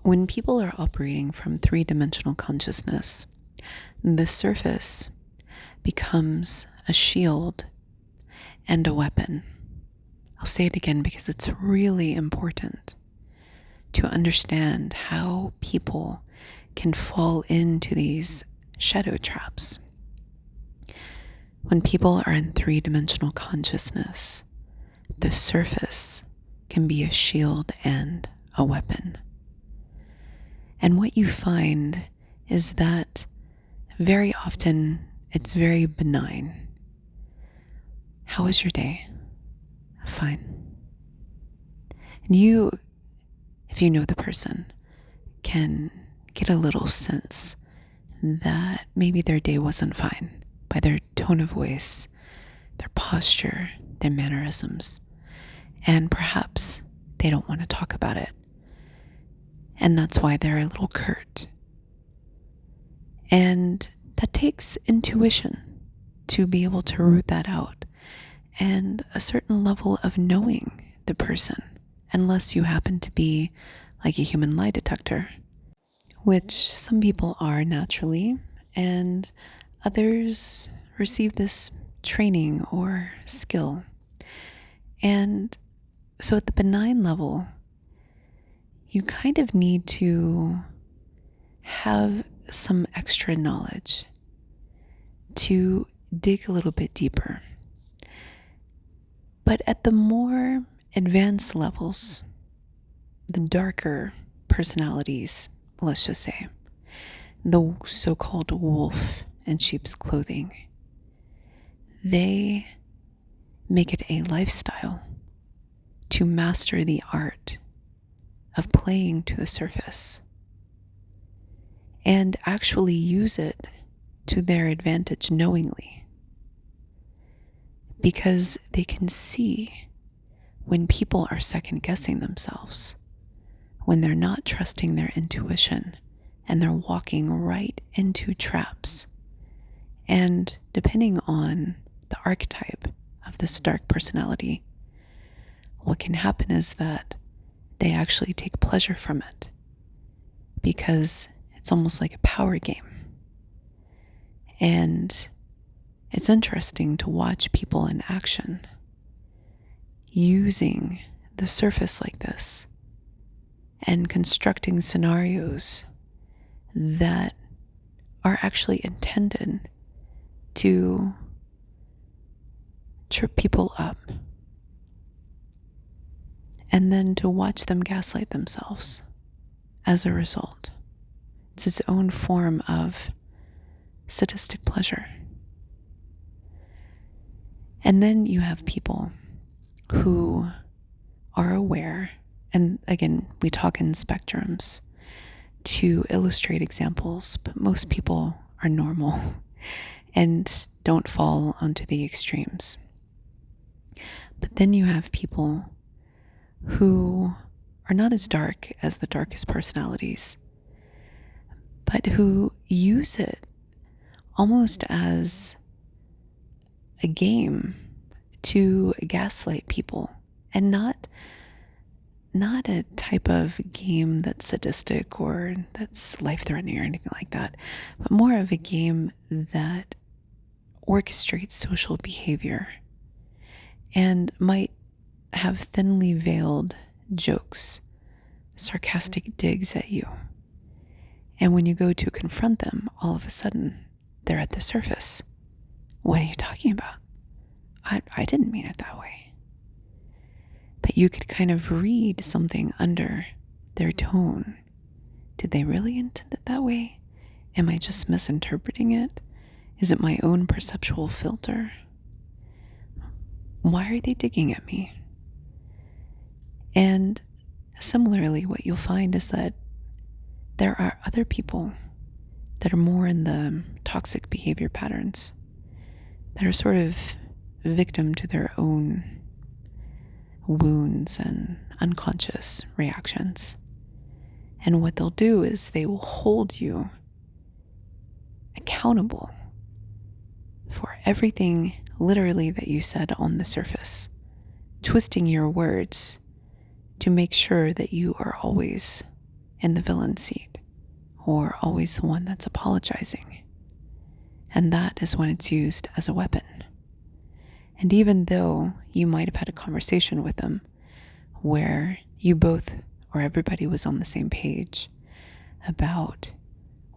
When people are operating from three-dimensional consciousness, the surface becomes a shield and a weapon. I'll say it again because it's really important to understand how people can fall into these shadow traps. When people are in three-dimensional consciousness, the surface can be a shield and a weapon. And what you find is that very often it's very benign. How was your day? Fine. And you, if you know the person, can get a little sense that maybe their day wasn't fine by their tone of voice, their posture, their mannerisms, and perhaps they don't want to talk about it. And that's why they're a little curt. And that takes intuition to be able to root that out, and a certain level of knowing the person, unless you happen to be like a human lie detector, which some people are naturally, and others receive this training or skill. And so at the benign level, you kind of need to have some extra knowledge to dig a little bit deeper. But at the more advanced levels, the darker personalities, let's just say, the so-called wolf in sheep's clothing, they make it a lifestyle to master the art of playing to the surface and actually use it to their advantage knowingly, because they can see when people are second-guessing themselves, when they're not trusting their intuition, and they're walking right into traps. And depending on the archetype of this dark personality, what can happen is that they actually take pleasure from it, because it's almost like a power game. And it's interesting to watch people in action using the surface like this and constructing scenarios that are actually intended to trip people up, and then to watch them gaslight themselves as a result. It's its own form of sadistic pleasure. And then you have people who are aware, and again, we talk in spectrums to illustrate examples, but most people are normal and don't fall onto the extremes. But then you have people who are not as dark as the darkest personalities, but who use it almost as a game to gaslight people, and not a type of game that's sadistic or that's life-threatening or anything like that, but more of a game that orchestrates social behavior and might have thinly veiled jokes, sarcastic digs at you. And when you go to confront them, all of a sudden, they're at the surface. What are you talking about? I didn't mean it that way. But you could kind of read something under their tone. Did they really intend it that way? Am I just misinterpreting it? Is it my own perceptual filter? Why are they digging at me? And similarly, what you'll find is that there are other people that are more in the toxic behavior patterns, that are sort of victim to their own wounds and unconscious reactions. And what they'll do is they will hold you accountable for everything literally that you said on the surface, twisting your words to make sure that you are always in the villain seat or always the one that's apologizing. And that is when it's used as a weapon. And even though you might have had a conversation with them where you both or everybody was on the same page about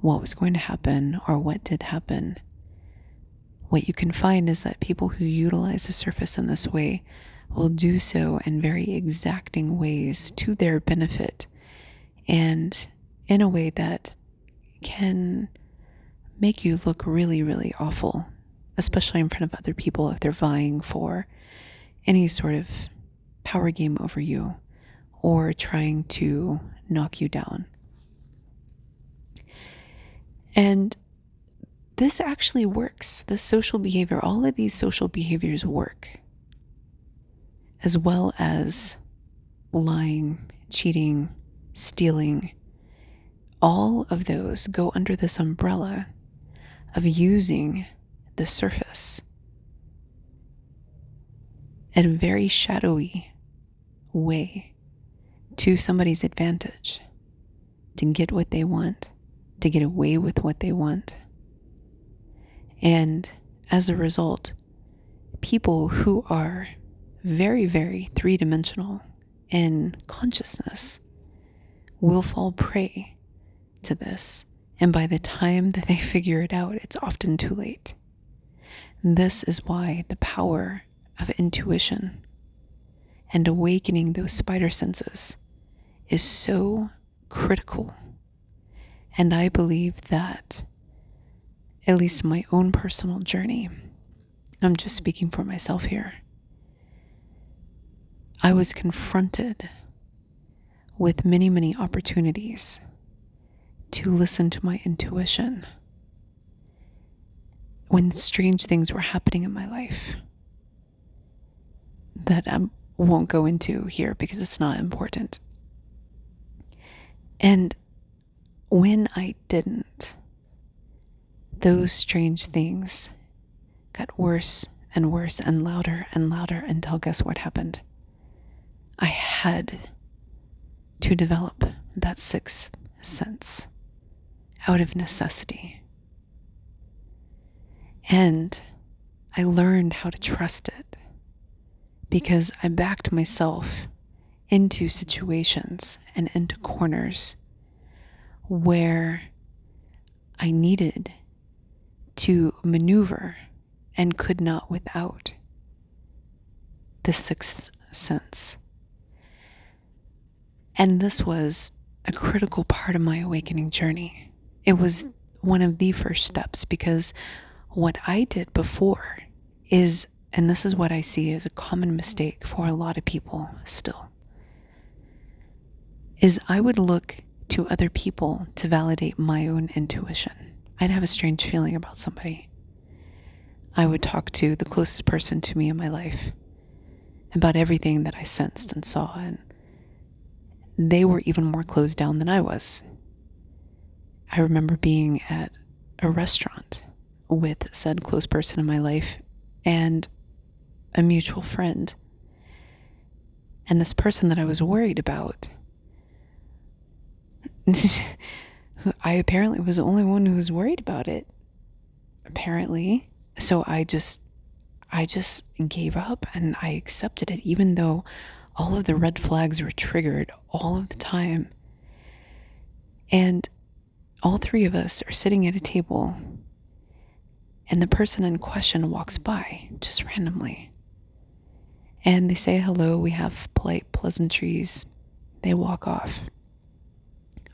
what was going to happen or what did happen, what you can find is that people who utilize the surface in this way will do so in very exacting ways to their benefit and in a way that can make you look really, really awful, especially in front of other people if they're vying for any sort of power game over you or trying to knock you down. And this actually works. This social behavior, all of these social behaviors work, as well as lying, cheating, stealing. All of those go under this umbrella of using the surface in a very shadowy way to somebody's advantage, to get what they want, to get away with what they want. And as a result, people who are very, very three-dimensional in consciousness will fall prey to this. And by the time that they figure it out, it's often too late. This is why the power of intuition and awakening those spider senses is so critical. And I believe that, at least my own personal journey, I'm just speaking for myself here, I was confronted with many, many opportunities to listen to my intuition when strange things were happening in my life that I won't go into here because it's not important. And when I didn't, those strange things got worse and worse and louder until guess what happened? I had to develop that sixth sense out of necessity. And I learned how to trust it because I backed myself into situations and into corners where I needed to maneuver and could not without the sixth sense. And this was a critical part of my awakening journey. It was one of the first steps because what I did before is, and this is what I see as a common mistake for a lot of people still, is I would look to other people to validate my own intuition. I'd have a strange feeling about somebody. I would talk to the closest person to me in my life about everything that I sensed and saw, and they were even more closed down than I was. I remember being at a restaurant with said close person in my life and a mutual friend. And this person that I was worried about, I apparently was the only one who was worried about it, apparently. So I just gave up and I accepted it, even though all of the red flags were triggered all of the time. And all three of us are sitting at a table and the person in question walks by just randomly. And they say hello, we have polite pleasantries, they walk off.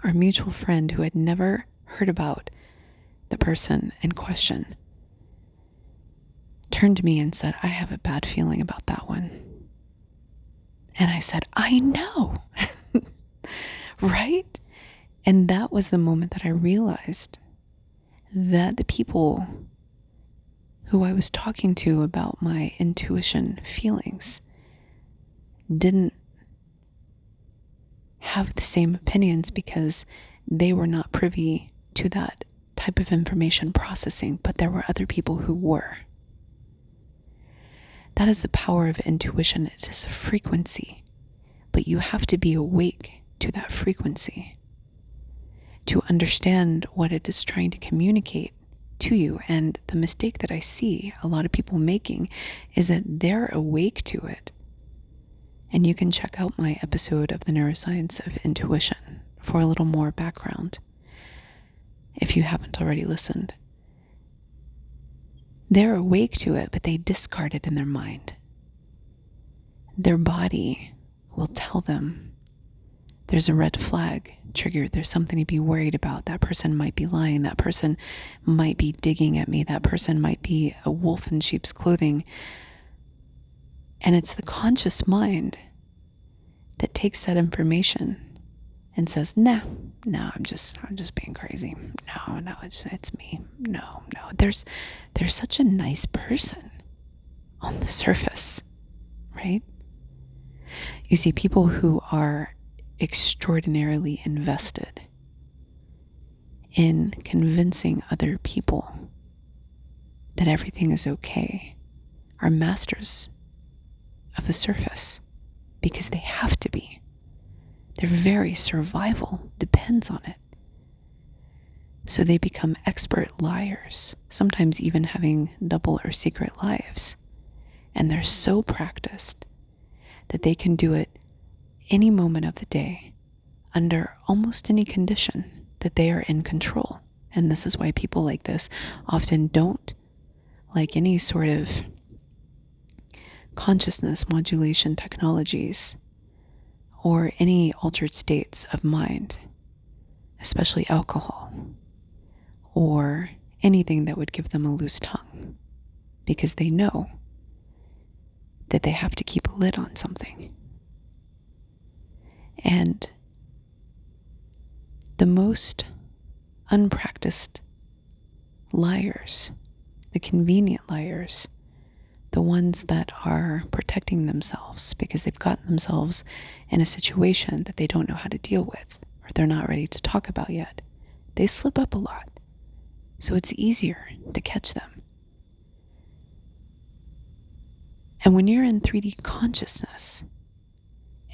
Our mutual friend, who had never heard about the person in question, turned to me and said, "I have a bad feeling about that one." And I said, "I know," right? And that was the moment that I realized that the people who I was talking to about my intuition feelings didn't have the same opinions because they were not privy to that type of information processing, but there were other people who were. That is the power of intuition. It is a frequency, but you have to be awake to that frequency. to understand what it is trying to communicate to you. And the mistake that I see a lot of people making is that they're awake to it. And you can check out my episode of the neuroscience of intuition for a little more background if you haven't already listened. They're awake to it, but they discard it in their mind. Their body will tell them there's a red flag triggered. There's something to be worried about. That person might be lying. That person might be digging at me. That person might be a wolf in sheep's clothing. And it's the conscious mind that takes that information and says, no, I'm just being crazy. No, it's me. No. There's such a nice person on the surface, right? You see, people who are extraordinarily invested in convincing other people that everything is okay are masters of the surface because they have to be. Their very survival depends on it. So they become expert liars, sometimes even having double or secret lives. And they're so practiced that they can do it any moment of the day, under almost any condition, that they are in control. And this is why people like this often don't like any sort of consciousness modulation technologies or any altered states of mind, especially alcohol or anything that would give them a loose tongue, because they know that they have to keep a lid on something. And the most unpracticed liars, the convenient liars, the ones that are protecting themselves because they've gotten themselves in a situation that they don't know how to deal with or they're not ready to talk about yet, they slip up a lot. So it's easier to catch them. And when you're in 3D consciousness,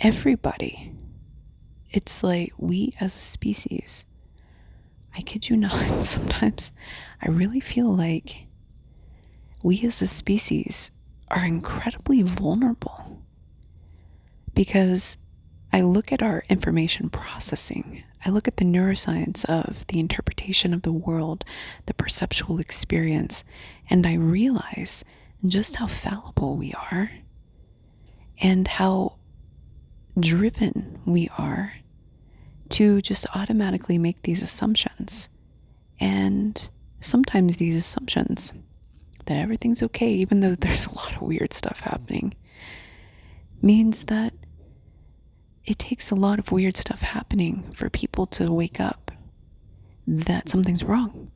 everybody, it's like we as a species, I kid you not, sometimes I really feel like we as a species are incredibly vulnerable, because I look at our information processing, I look at the neuroscience of the interpretation of the world, the perceptual experience, and I realize just how fallible we are and how driven we are to just automatically make these assumptions. And sometimes these assumptions that everything's okay, even though there's a lot of weird stuff happening, means that it takes a lot of weird stuff happening for people to wake up that something's wrong.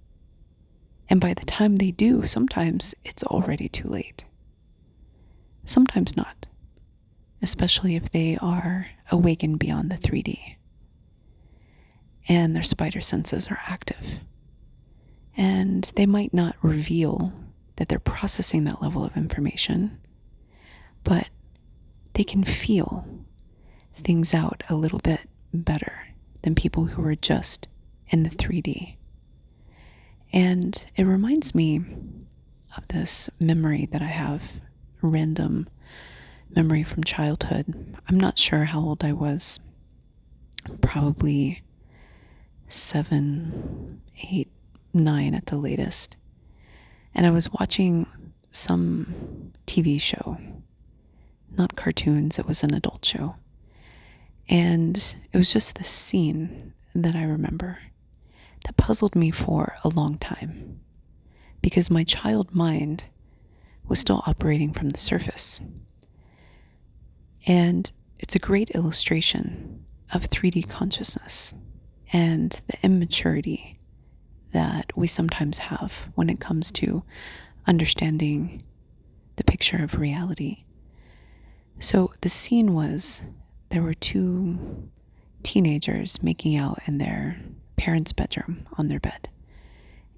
And by the time they do, sometimes it's already too late. Sometimes not, especially if they are awakened beyond the 3D and their spider senses are active. And they might not reveal that they're processing that level of information, but they can feel things out a little bit better than people who are just in the 3D. And it reminds me of this memory that I have, a random memory from childhood. I'm not sure how old I was, probably 7, 8, 9 at the latest. And I was watching some TV show, not cartoons, it was an adult show. And it was just this scene that I remember that puzzled me for a long time, because my child mind was still operating from the surface. And it's a great illustration of 3D consciousness and the immaturity that we sometimes have when it comes to understanding the picture of reality. So the scene was, there were 2 teenagers making out in their parents' bedroom on their bed.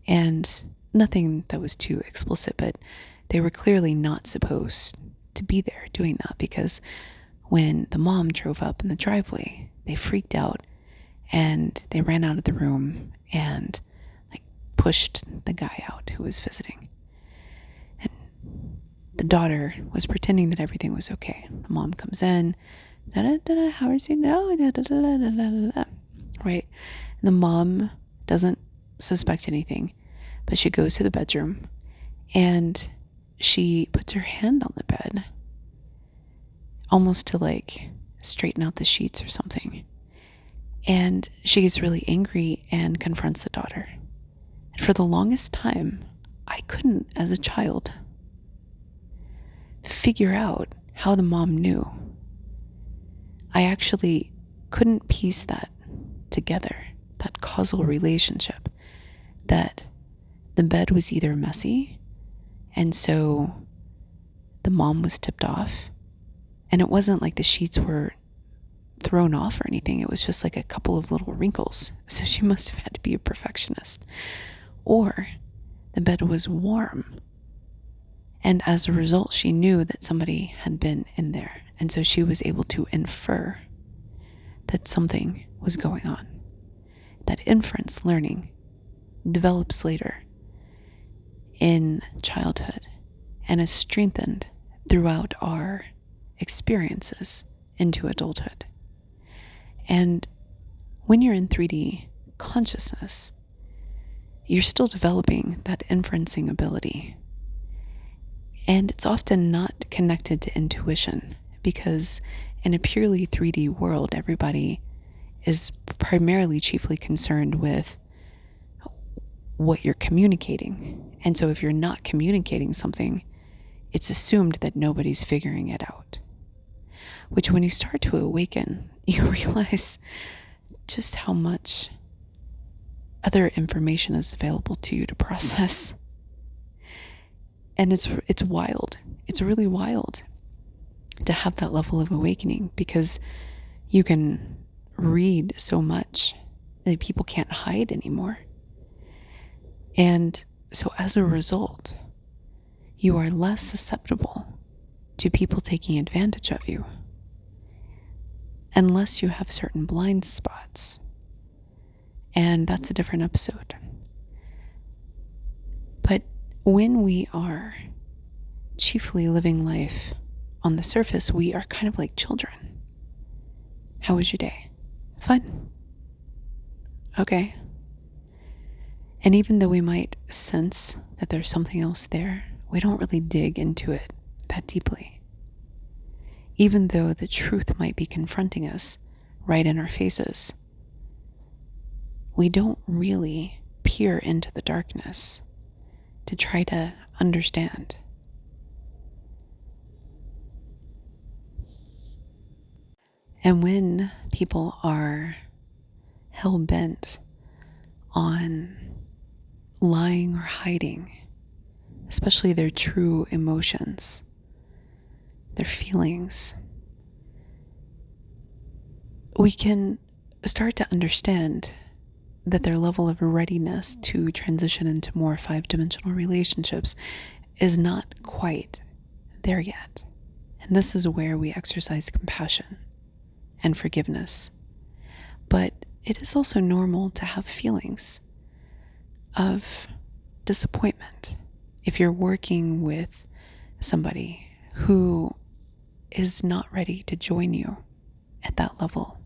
And nothing that was too explicit, but they were clearly not supposed to be there doing that, because when the mom drove up in the driveway, they freaked out and they ran out of the room and like pushed the guy out who was visiting. And the daughter was pretending that everything was okay. The mom comes in, how is he now? Right? And the mom doesn't suspect anything, but she goes to the bedroom and she puts her hand on the bed, almost to like straighten out the sheets or something. And she gets really angry and confronts the daughter. And for the longest time, I couldn't, as a child, figure out how the mom knew. I actually couldn't piece that together, that causal relationship, that the bed was either messy, and so the mom was tipped off, and it wasn't like the sheets were thrown off or anything. It was just like a couple of little wrinkles. So she must have had to be a perfectionist. Or the bed was warm, and as a result, she knew that somebody had been in there. And so she was able to infer that something was going on. That inference learning develops later in childhood and is strengthened throughout our experiences into adulthood. And when you're in 3D consciousness, you're still developing that inferencing ability. And it's often not connected to intuition, because in a purely 3D world, everybody is primarily chiefly concerned with what you're communicating. And so if you're not communicating something, it's assumed that nobody's figuring it out. Which, when you start to awaken, you realize just how much other information is available to you to process. And it's wild. It's really wild to have that level of awakening, because you can read so much that people can't hide anymore. And so as a result, you are less susceptible to people taking advantage of you, unless you have certain blind spots. And that's a different episode. But when we are chiefly living life on the surface, we are kind of like children. How was your day? Fun. Okay. And even though we might sense that there's something else there, we don't really dig into it that deeply. Even though the truth might be confronting us right in our faces, we don't really peer into the darkness to try to understand. And when people are hell-bent on lying or hiding, especially their true emotions, their feelings, we can start to understand that their level of readiness to transition into more 5-dimensional relationships is not quite there yet. And this is where we exercise compassion and forgiveness. But it is also normal to have feelings of disappointment if you're working with somebody who is not ready to join you at that level.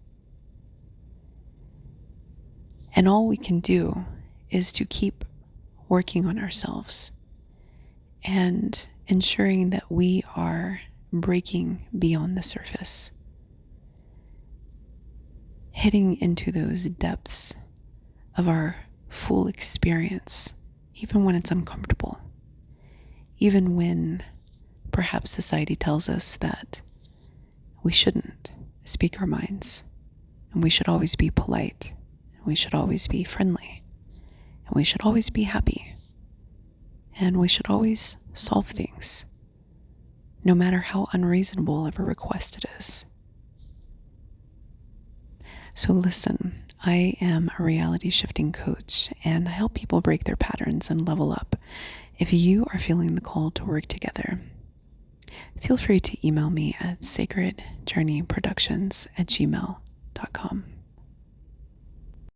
And all we can do is to keep working on ourselves and ensuring that we are breaking beyond the surface, hitting into those depths of our full experience, even when it's uncomfortable, even when perhaps society tells us that we shouldn't speak our minds, and we should always be polite, and we should always be friendly, and we should always be happy, and we should always solve things, no matter how unreasonable of a request it is. So listen, I am a reality shifting coach, and I help people break their patterns and level up. If you are feeling the call to work together, feel free to email me at sacredjourneyproductions@gmail.com.